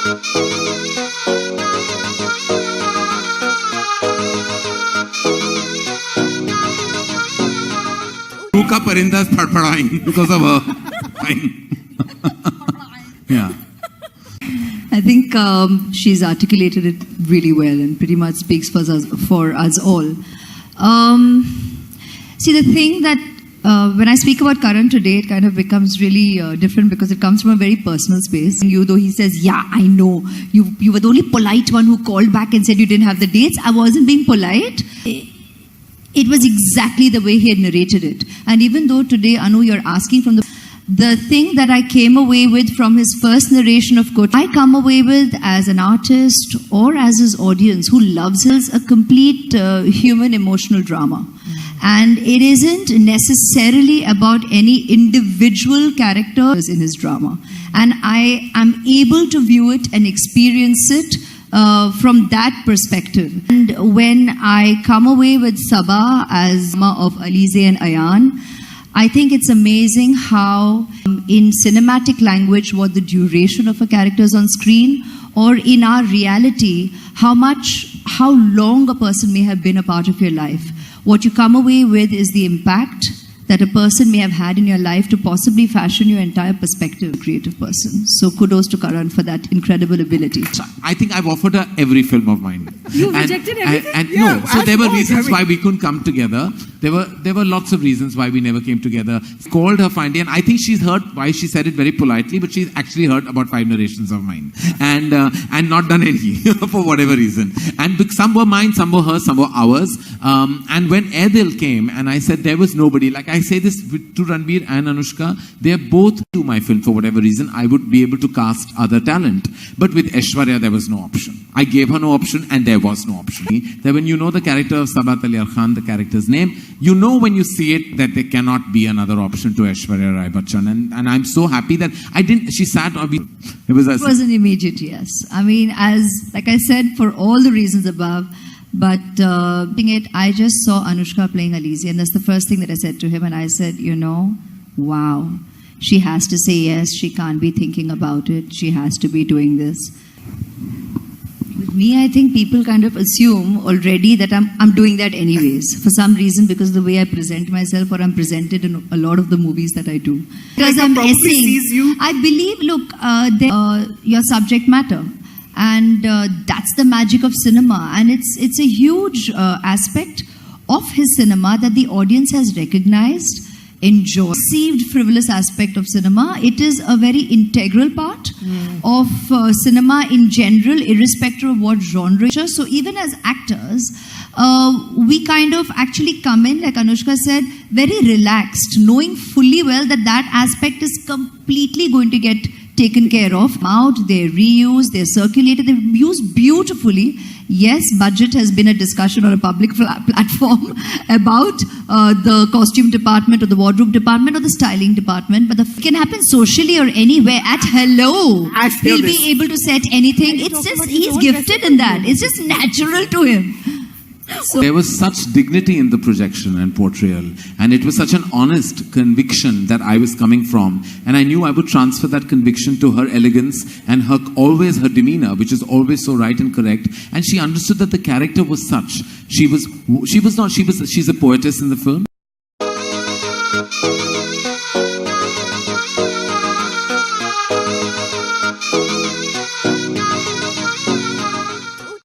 Ka parinda is fadfadaing because of her. Fine. Yeah. I think she's articulated it really well and pretty much speaks for us all. See, the thing that when I speak about Karan today, it kind of becomes really different because it comes from a very personal space. You, though he says, yeah, I know, you were the only polite one who called back and said you didn't have the dates. I wasn't being polite. It was exactly the way he had narrated it. And even though today, Anu, you're asking from the thing that I came away with from his first narration of Kot, I come away with as an artist or as his audience who loves his a complete human emotional drama. And it isn't necessarily about any individual characters in his drama. And I am able to view it and experience it from that perspective. And when I come away with Sabah as Ma of Alize and Ayan, I think it's amazing how in cinematic language what the duration of a character is on screen, or in our reality how long a person may have been a part of your life. What you come away with is the impact that a person may have had in your life to possibly fashion your entire perspective, creative person. So kudos to Karan for that incredible ability. I think I've offered her every film of mine. You rejected everything? And yeah, no, so there were reasons why we couldn't come together. There were lots of reasons why we never came together. Called her finally, and I think she's heard why she said it very politely, but she's actually heard about 5 narrations of mine. And not done any, for whatever reason. And some were mine, some were hers, some were ours. And when Aidil came, and I said there was nobody, like I say this to Ranbir and Anushka, they're both to my film for whatever reason, I would be able to cast other talent. But with Aishwariya, there was no option. I gave her no option, and there was no option. That when you know the character of Sabat Ali Khan, the character's name, you know when you see it that there cannot be another option to Aishwariya Rai Bachchan. And I'm so happy that I didn't, she sat, it was an immediate yes. I mean, like I said, for all the reasons above, but I just saw Anushka playing Alize, and that's the first thing that I said to him, and I said, you know, wow, she has to say yes, she can't be thinking about it, she has to be doing this. With me, I think people kind of assume already that I'm doing that anyways, for some reason, because of the way I present myself, or I'm presented in a lot of the movies that I do. Because I'm essaying. I believe, look, your subject matter. And that's the magic of cinema, and it's a huge aspect of his cinema that the audience has recognized, enjoyed. Perceived frivolous aspect of cinema, it is a very integral part of cinema in general, irrespective of what genre. So even as actors, we kind of actually come in, like Anushka said, very relaxed, knowing fully well that that aspect is completely going to get taken care of. They're reused, they're circulated, they're used beautifully. Yes, budget has been a discussion on a public platform about the costume department or the wardrobe department or the styling department, but it can happen socially or anywhere. At hello, he'll be able to set anything. It's just, he's gifted in that. It's just natural to him. So there was such dignity in the projection and portrayal, and it was such an honest conviction that I was coming from, and I knew I would transfer that conviction to her elegance and her demeanor, which is always so right and correct. And she understood that the character was such. She's a poetess in the film.